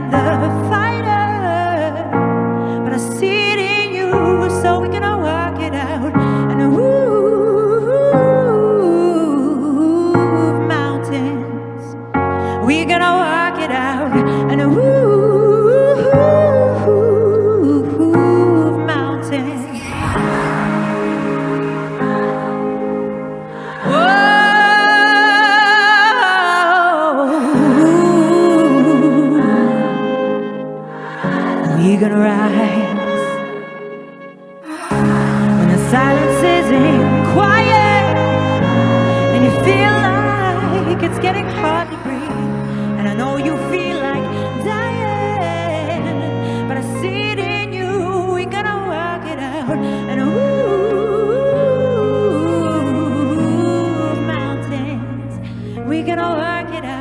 am the fighter, but I see it in you, so we're gonna work it out and move mountains. We're gonna work it out and move mountains. We're gonna rise when the silence isn't quiet and you feel like it's getting hard to breathe. And I know you feel like dying, but I see it in you. We're gonna work it out and move mountains. We're gonna work it out.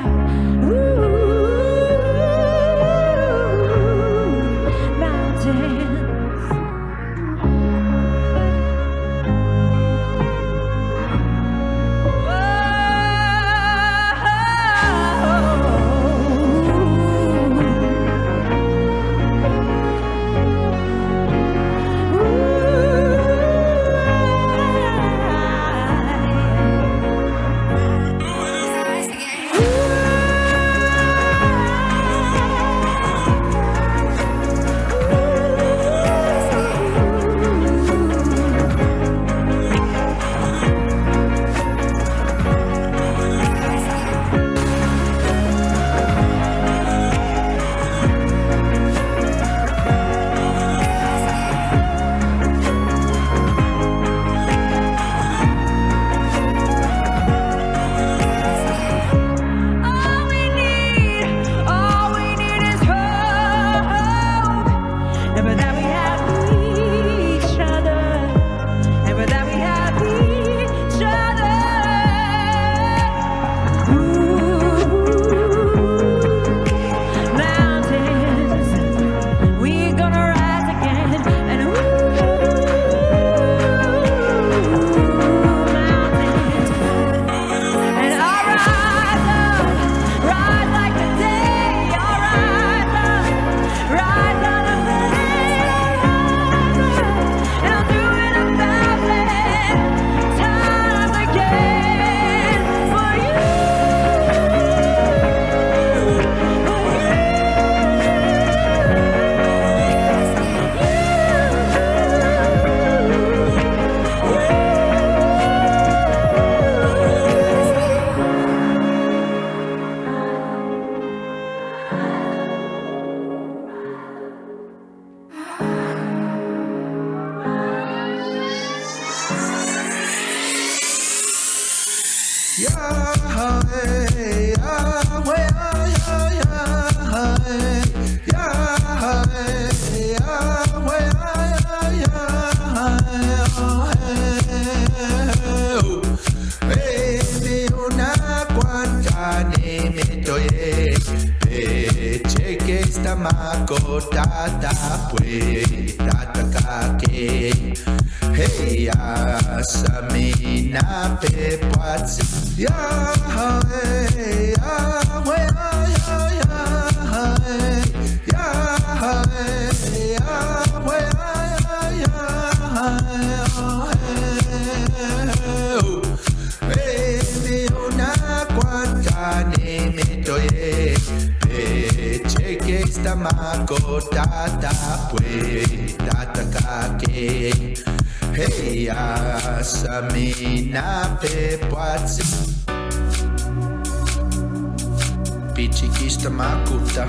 Pichikista makuta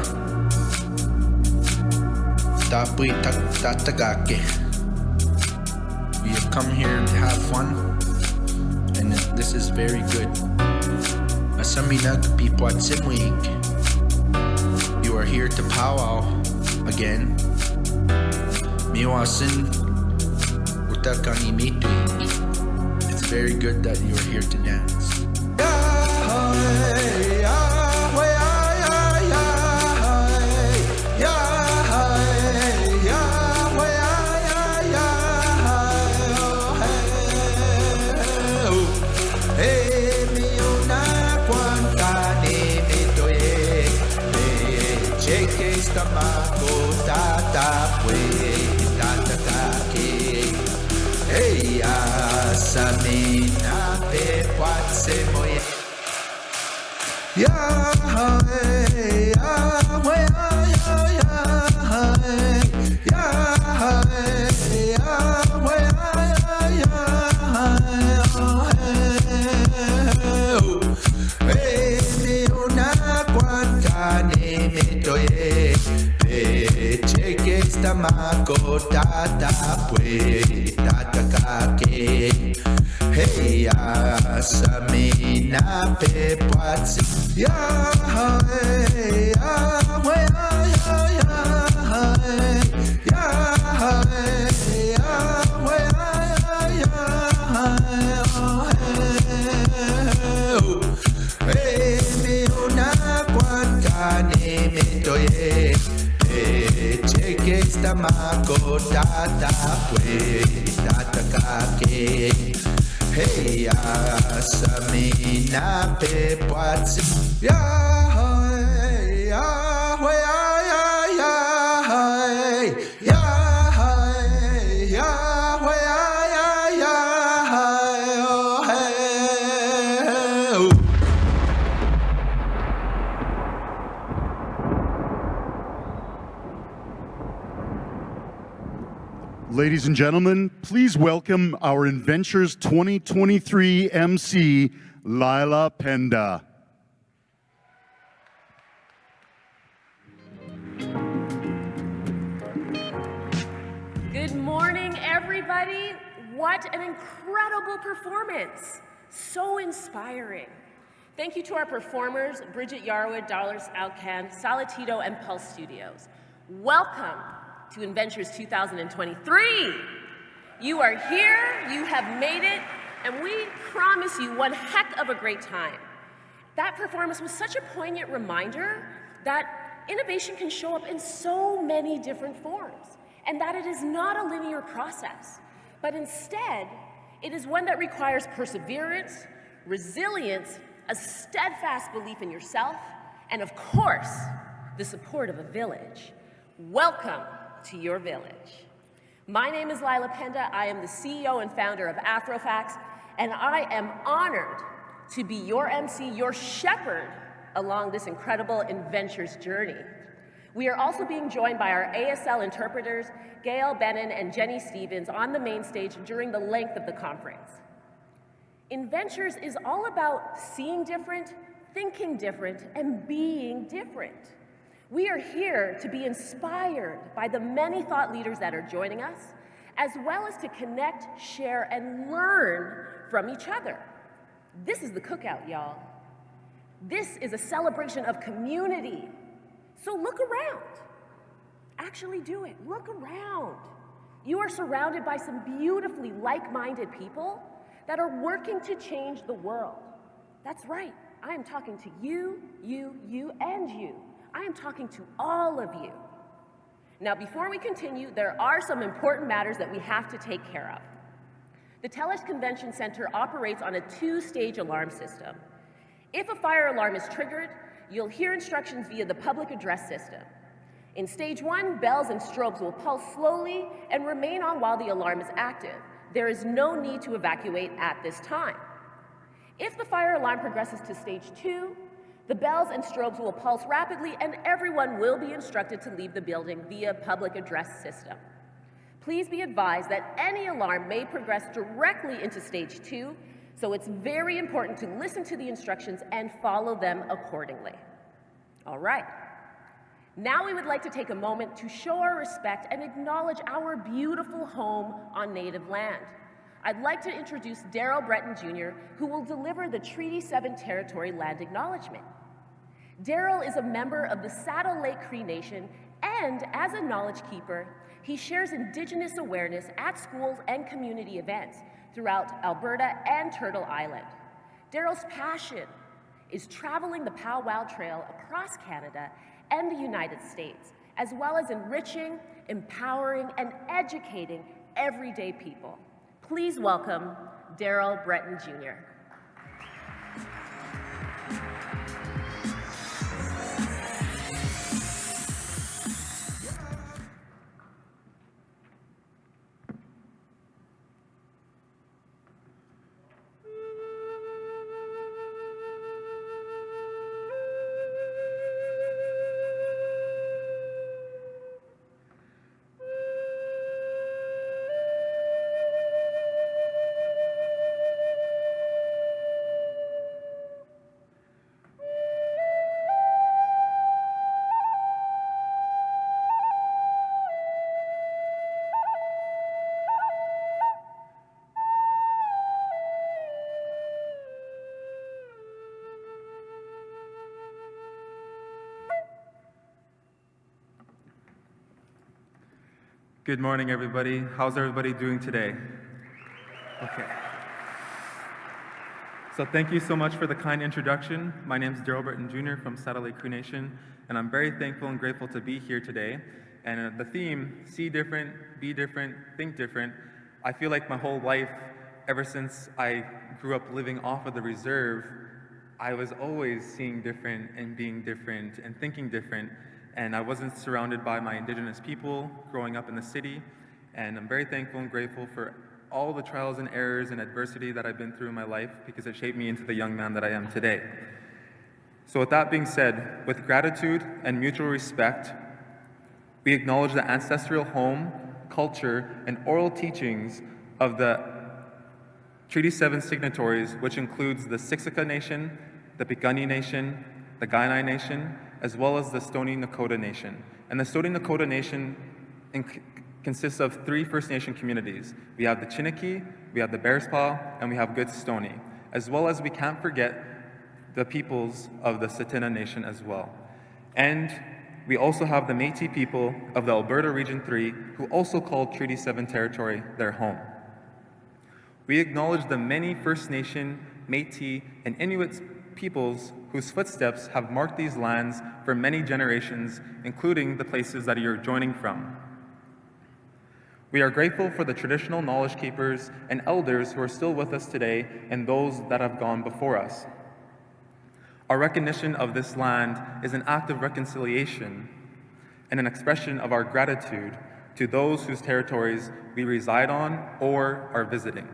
tapui tatagake. We have come here to have fun, and this is very good. Asamina pipwatsimwig. You are here to powwow again. Miwasin utakani mitwig. It's very good that you are here to dance. Cheques tamako tatapwe tatakake. Hey, asamina pepwatse moye. Yahweh, Yahweh, Yahweh, Yahweh, Yahweh, Cheques tamako tatapwe tatakake. Hey, asamina pepwatse. Yahweh, Yahweh, Yahweh, Yahweh, Yahweh, Yahweh. Hey, miuna kwakane metoye. Cheques tamako tatapwe tatakake. Hey, asamina pepwatse. Yahweh, Yahweh, Yahweh, Yahweh, Yahweh, Yahweh. Ladies and gentlemen, please welcome our Inventures 2023 MC, Lila Penda. Good morning, everybody. What an incredible performance. So inspiring. Thank you to our performers, Bridget Yarwood, Dollars Alcan, Salatito, and Pulse Studios. Welcome to Inventures 2023. You are here, you have made it, and we promise you one heck of a great time. That performance was such a poignant reminder that innovation can show up in so many different forms, and that it is not a linear process, but instead, it is one that requires perseverance, resilience, a steadfast belief in yourself, and of course, the support of a village. Welcome to your village. My name is Lila Penda. I am the CEO and founder of Afrofax, and I am honored to be your MC, your shepherd along this incredible Inventures journey. We are also being joined by our ASL interpreters, Gail Bennon and Jenny Stevens, on the main stage during the length of the conference. Inventures is all about seeing different, thinking different, and being different. We are here to be inspired by the many thought leaders that are joining us, as well as to connect, share, and learn from each other. This is the cookout, y'all. This is a celebration of community. So look around. Actually do it. Look around. You are surrounded by some beautifully like-minded people that are working to change the world. That's right. I am talking to you, and you. I am talking to all of you. Now, before we continue, there are some important matters that we have to take care of. The TELUS Convention Center operates on a two-stage alarm system. If a fire alarm is triggered, you'll hear instructions via the public address system. In stage one, bells and strobes will pulse slowly and remain on while the alarm is active. There is no need to evacuate at this time. If the fire alarm progresses to stage two, the bells and strobes will pulse rapidly and everyone will be instructed to leave the building via public address system. Please be advised that any alarm may progress directly into stage two, so it's very important to listen to the instructions and follow them accordingly. All right. Now we would like to take a moment to show our respect and acknowledge our beautiful home on native land. I'd like to introduce Darrell Brertton Jr., who will deliver the Treaty 7 Territory Land Acknowledgement. Darrell is a member of the Saddle Lake Cree Nation, and as a knowledge keeper, he shares Indigenous awareness at schools and community events throughout Alberta and Turtle Island. Darrell's passion is traveling the Powwow Trail across Canada and the United States, as well as enriching, empowering, and educating everyday people. Please welcome Darrell Brertton Jr. Good morning, everybody. How's everybody doing today? Okay. So thank you so much for the kind introduction. My name is Darrell Brertton Jr. from Satellite Crew Nation, and I'm very thankful and grateful to be here today. And the theme, see different, be different, think different, I feel like my whole life, ever since I grew up living off of the reserve, I was always seeing different and being different and thinking different. And I wasn't surrounded by my Indigenous people growing up in the city. And I'm very thankful and grateful for all the trials and errors and adversity that I've been through in my life because it shaped me into the young man that I am today. So with that being said, with gratitude and mutual respect, we acknowledge the ancestral home, culture, and oral teachings of the Treaty 7 signatories, which includes the Siksika Nation, the Piikani Nation, the Kainai Nation, as well as the Stoney Nakoda Nation. And the Stoney Nakoda Nation consists of 3 First Nation communities. We have the Chiniki, we have the Bearspaw, and we have Good Stoney, as well as we can't forget the peoples of the Tsuut'ina Nation as well. And we also have the Métis people of the Alberta Region 3, who also call Treaty 7 territory their home. We acknowledge the many First Nation, Métis, and Inuit peoples whose footsteps have marked these lands for many generations, including the places that you're joining from. We are grateful for the traditional knowledge keepers and elders who are still with us today and those that have gone before us. Our recognition of this land is an act of reconciliation and an expression of our gratitude to those whose territories we reside on or are visiting.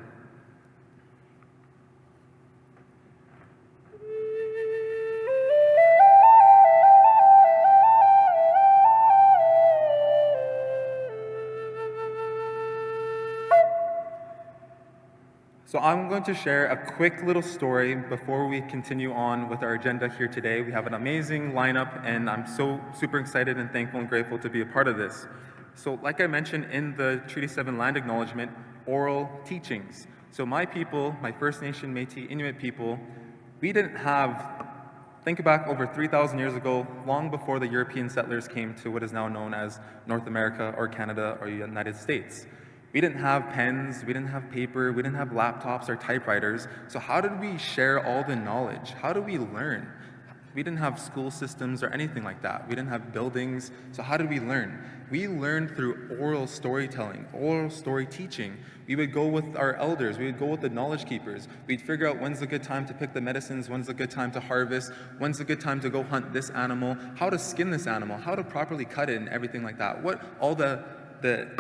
So I'm going to share a quick little story before we continue on with our agenda here today. We have an amazing lineup, and I'm so super excited and thankful and grateful to be a part of this. So like I mentioned in the Treaty 7 Land Acknowledgement, oral teachings. So my people, my First Nation, Métis, Inuit people, we didn't have, think back over 3,000 years ago, long before the European settlers came to what is now known as North America or Canada or United States. We didn't have pens, we didn't have paper, we didn't have laptops or typewriters. So how did we share all the knowledge? How do we learn? We didn't have school systems or anything like that. We didn't have buildings. So how did we learn? We learned through oral storytelling, oral story teaching. We would go with our elders. We would go with the knowledge keepers. We'd figure out when's a good time to pick the medicines, when's a good time to harvest, when's a good time to go hunt this animal, how to skin this animal, how to properly cut it and everything like that. What all the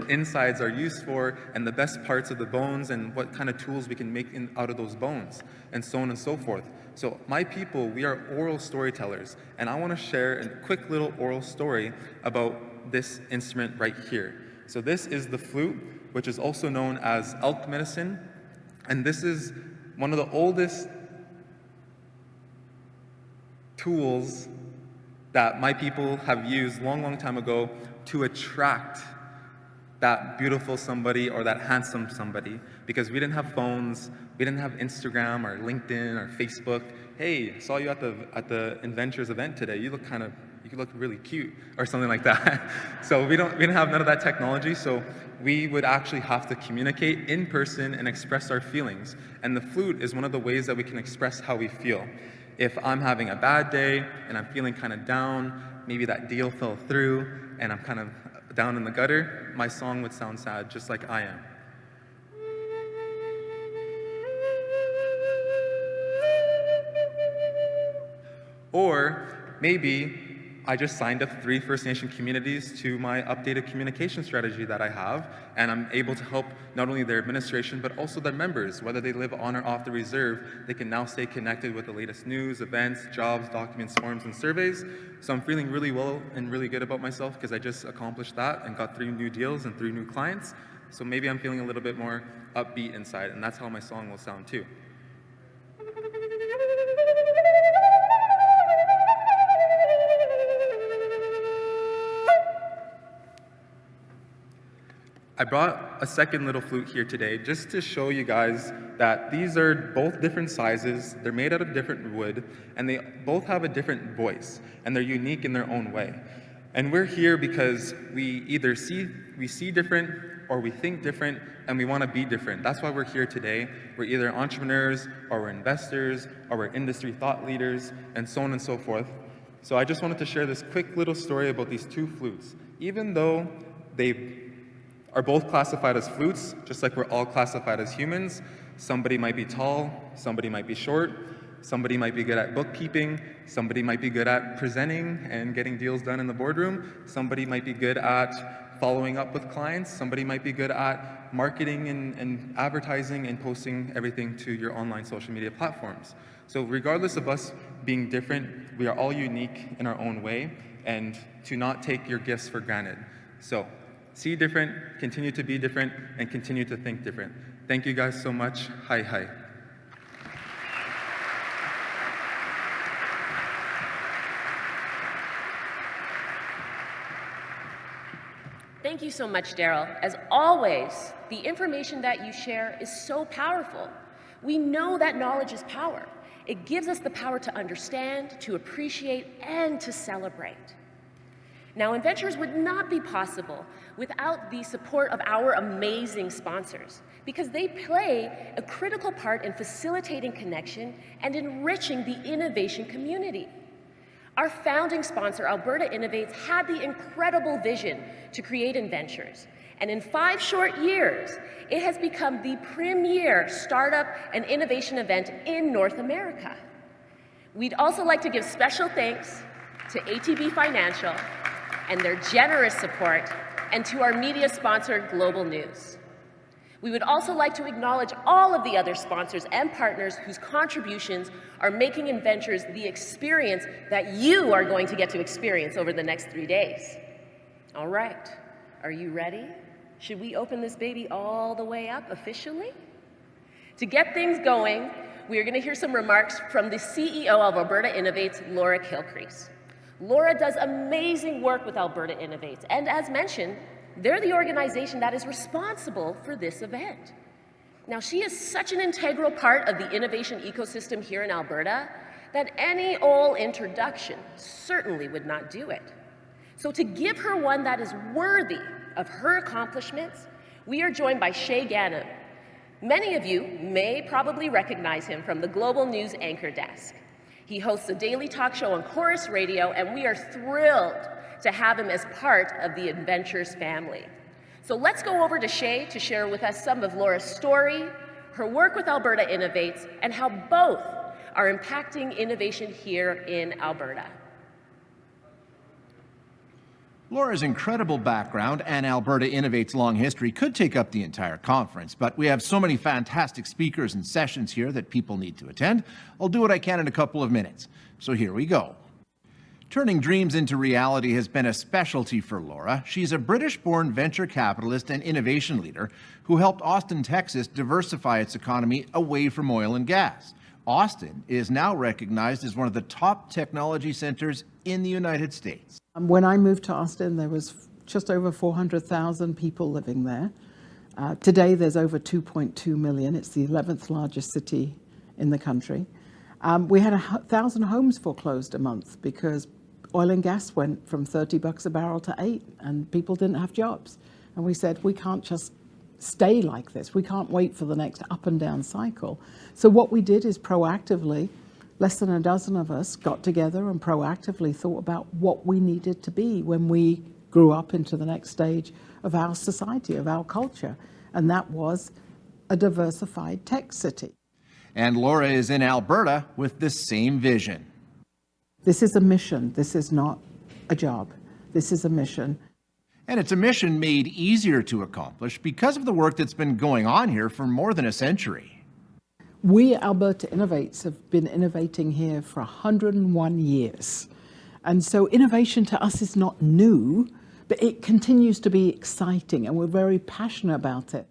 insides are used for, and the best parts of the bones, and what kind of tools we can make out of those bones, and so on and so forth. So my people, we are oral storytellers, and I want to share a quick little oral story about this instrument right here. So this is the flute, which is also known as elk medicine, and this is one of the oldest tools that my people have used long time ago to attract that beautiful somebody or that handsome somebody, because we didn't have phones, we didn't have Instagram or LinkedIn or Facebook. Hey, saw you at the Inventures event today. You look really cute, or something like that. So we didn't have none of that technology. So we would actually have to communicate in person and express our feelings. And the flute is one of the ways that we can express how we feel. If I'm having a bad day and I'm feeling kind of down, maybe that deal fell through, and I'm kind of down in the gutter, my song would sound sad, just like I am. Or maybe I just signed up 3 First Nation communities to my updated communication strategy that I have, and I'm able to help not only their administration, but also their members. Whether they live on or off the reserve, they can now stay connected with the latest news, events, jobs, documents, forms, and surveys. So I'm feeling really well and really good about myself because I just accomplished that and got 3 new deals and 3 new clients. So maybe I'm feeling a little bit more upbeat inside, and that's how my song will sound too. I brought a second little flute here today just to show you guys that these are both different sizes, they're made out of different wood, and they both have a different voice, and they're unique in their own way. And we're here because we see different or we think different and we want to be different. That's why we're here today. We're either entrepreneurs or we're investors or we're industry thought leaders and so on and so forth. So I just wanted to share this quick little story about these two flutes. Even though they are both classified as flutes, just like we're all classified as humans, somebody might be tall, somebody might be short, somebody might be good at bookkeeping, somebody might be good at presenting and getting deals done in the boardroom, somebody might be good at following up with clients, somebody might be good at marketing and advertising and posting everything to your online social media platforms. So regardless of us being different, we are all unique in our own way, and to not take your gifts for granted. So see different, continue to be different, and continue to think different. Thank you guys so much. Hi, hi. Thank you so much, Darrell. As always, the information that you share is so powerful. We know that knowledge is power. It gives us the power to understand, to appreciate, and to celebrate. Now, Inventures would not be possible without the support of our amazing sponsors, because they play a critical part in facilitating connection and enriching the innovation community. Our founding sponsor, Alberta Innovates, had the incredible vision to create Inventures. And in 5 short years, it has become the premier startup and innovation event in North America. We'd also like to give special thanks to ATB Financial and their generous support, and to our media sponsor, Global News. We would also like to acknowledge all of the other sponsors and partners whose contributions are making Inventures the experience that you are going to get to experience over the next 3 days. All right, are you ready? Should we open this baby all the way up officially? To get things going, we are going to hear some remarks from the CEO of Alberta Innovates, Laura Kilcrease. Laura does amazing work with Alberta Innovates, and as mentioned, they're the organization that is responsible for this event. Now, she is such an integral part of the innovation ecosystem here in Alberta that any old introduction certainly would not do it. So to give her one that is worthy of her accomplishments, we are joined by Shay Ganem. Many of you may probably recognize him from the Global News anchor desk. He hosts a daily talk show on Chorus Radio, and we are thrilled to have him as part of the Inventures family. So let's go over to Shay to share with us some of Laura's story, her work with Alberta Innovates, and how both are impacting innovation here in Alberta. Laura's incredible background and Alberta Innovates' long history could take up the entire conference, but we have so many fantastic speakers and sessions here that people need to attend. I'll do what I can in a couple of minutes. So here we go. Turning dreams into reality has been a specialty for Laura. She's a British-born venture capitalist and innovation leader who helped Austin, Texas diversify its economy away from oil and gas. Austin is now recognized as one of the top technology centers in the United States. When I moved to Austin, there was just over 400,000 people living there. Today, there's over 2.2 million. It's the 11th largest city in the country. We had 1,000 homes foreclosed a month because oil and gas went from $30 a barrel to $8, and people didn't have jobs. And we said, we can't just stay like this. We can't wait for the next up and down cycle. So what we did is proactively, less than a dozen of us got together and proactively thought about what we needed to be when we grew up into the next stage of our society, of our culture. And that was a diversified tech city. And Laura is in Alberta with the same vision. This is a mission. This is not a job. This is a mission. And it's a mission made easier to accomplish because of the work that's been going on here for more than a century. We, Alberta Innovates, have been innovating here for 101 years. And so innovation to us is not new, but it continues to be exciting, and we're very passionate about it.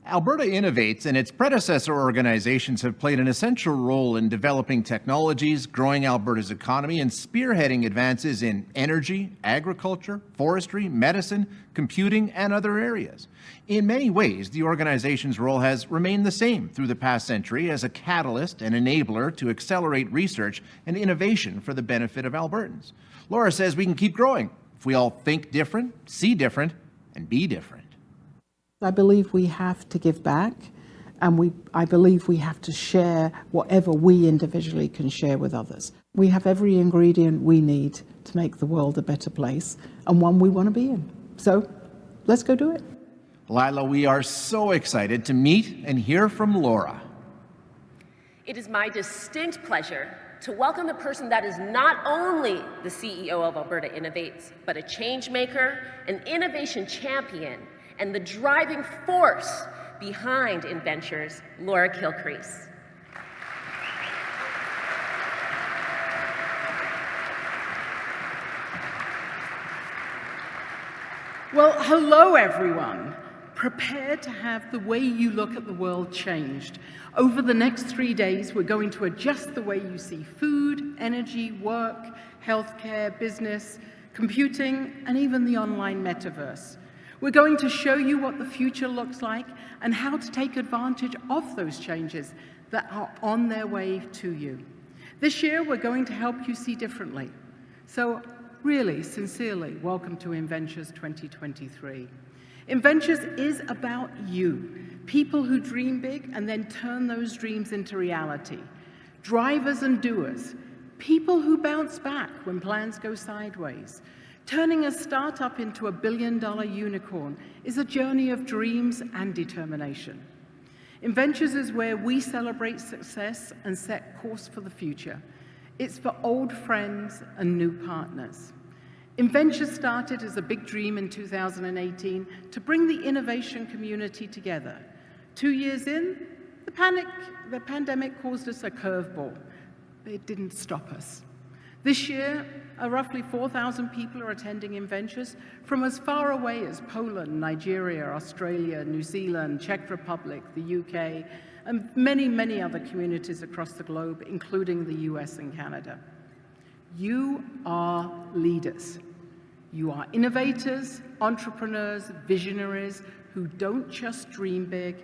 Alberta Innovates and its predecessor organizations have played an essential role in developing technologies, growing Alberta's economy, and spearheading advances in energy, agriculture, forestry, medicine, computing, and other areas. In many ways, the organization's role has remained the same through the past century as a catalyst and enabler to accelerate research and innovation for the benefit of Albertans. Laura says we can keep growing if we all think different, see different, and be different. I believe we have to give back, and I believe we have to share whatever we individually can share with others. We have every ingredient we need to make the world a better place, and one we want to be in. So let's go do it. Lila, we are so excited to meet and hear from Laura. It is my distinct pleasure to welcome the person that is not only the CEO of Alberta Innovates, but a change maker, an innovation champion, and the driving force behind Inventures, Laura Kilcrease. Well, hello everyone. Prepare to have the way you look at the world changed. Over the next 3 days, we're going to adjust the way you see food, energy, work, healthcare, business, computing, and even the online metaverse. We're going to show you what the future looks like and how to take advantage of those changes that are on their way to you. This year, we're going to help you see differently. So really, sincerely, welcome to Inventures 2023. Inventures is about you, people who dream big and then turn those dreams into reality. Drivers and doers, people who bounce back when plans go sideways. Turning a startup into a billion-dollar unicorn is a journey of dreams and determination. Inventures is where we celebrate success and set course for the future. It's for old friends and new partners. Inventures started as a big dream in 2018 to bring the innovation community together. 2 years in, the pandemic caused us a curveball, but it didn't stop us. This year, roughly 4,000 people are attending Inventures from as far away as Poland, Nigeria, Australia, New Zealand, Czech Republic, the UK, and many, many other communities across the globe, including the US and Canada. You are leaders. You are innovators, entrepreneurs, visionaries who don't just dream big,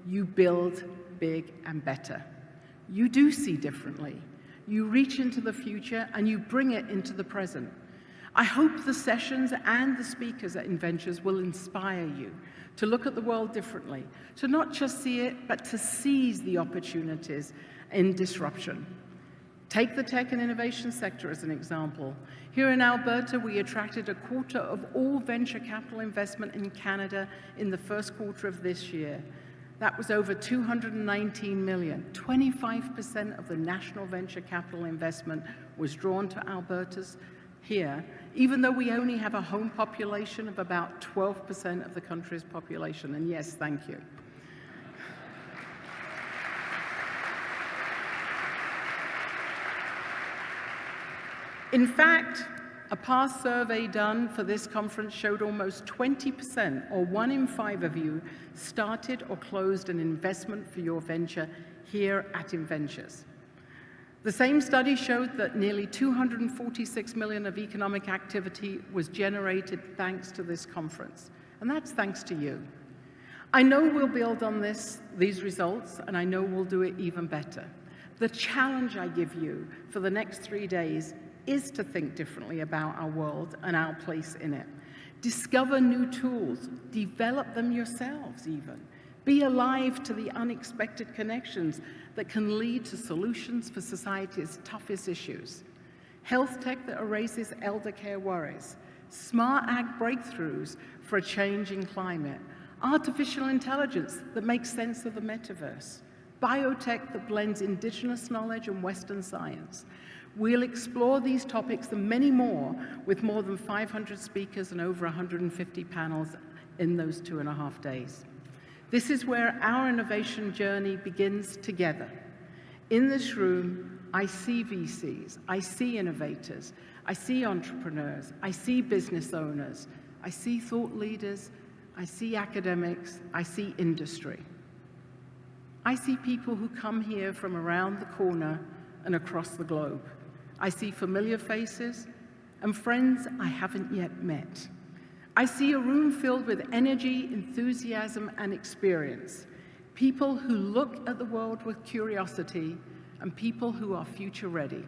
you build big and better. You do see differently. You reach into the future and you bring it into the present. I hope the sessions and the speakers at Inventures will inspire you to look at the world differently, to not just see it, but to seize the opportunities in disruption. Take the tech and innovation sector as an example. Here in Alberta, we attracted a quarter of all venture capital investment in Canada in the first quarter of this year. That was over $219 million. 25% of the national venture capital investment was drawn to Alberta's here, even though we only have a home population of about 12% of the country's population. And yes, thank you. In fact, a past survey done for this conference showed almost 20%, or 1 in 5 of you, started or closed an investment for your venture here at Inventures. The same study showed that nearly $246 million of economic activity was generated thanks to this conference, and that's thanks to you. I know we'll build on these results, and I know we'll do it even better. The challenge I give you for the next 3 days is to think differently about our world and our place in it. Discover new tools, develop them yourselves even. Be alive to the unexpected connections that can lead to solutions for society's toughest issues. Health tech that erases elder care worries. Smart ag breakthroughs for a changing climate. Artificial intelligence that makes sense of the metaverse. Biotech that blends indigenous knowledge and Western science. We'll explore these topics and many more with more than 500 speakers and over 150 panels in those 2.5 days. This is where our innovation journey begins together. In this room, I see VCs, I see innovators, I see entrepreneurs, I see business owners, I see thought leaders, I see academics, I see industry. I see people who come here from around the corner and across the globe. I see familiar faces and friends I haven't yet met. I see a room filled with energy, enthusiasm, and experience. People who look at the world with curiosity and people who are future ready.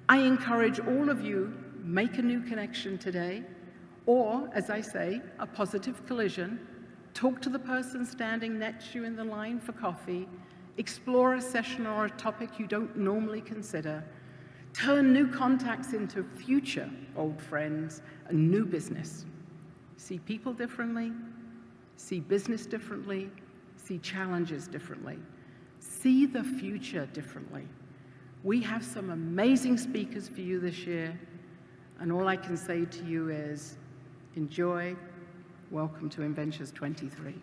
I encourage all of you, make a new connection today, Or, as I say, a positive collision. Talk to the person standing next to you in the line for coffee. Explore a session or a topic you don't normally consider. Turn new contacts into future old friends and new business. See people differently, see business differently, see challenges differently. See the future differently. We have some amazing speakers for you this year, and all I can say to you is enjoy. Welcome to Inventures 23.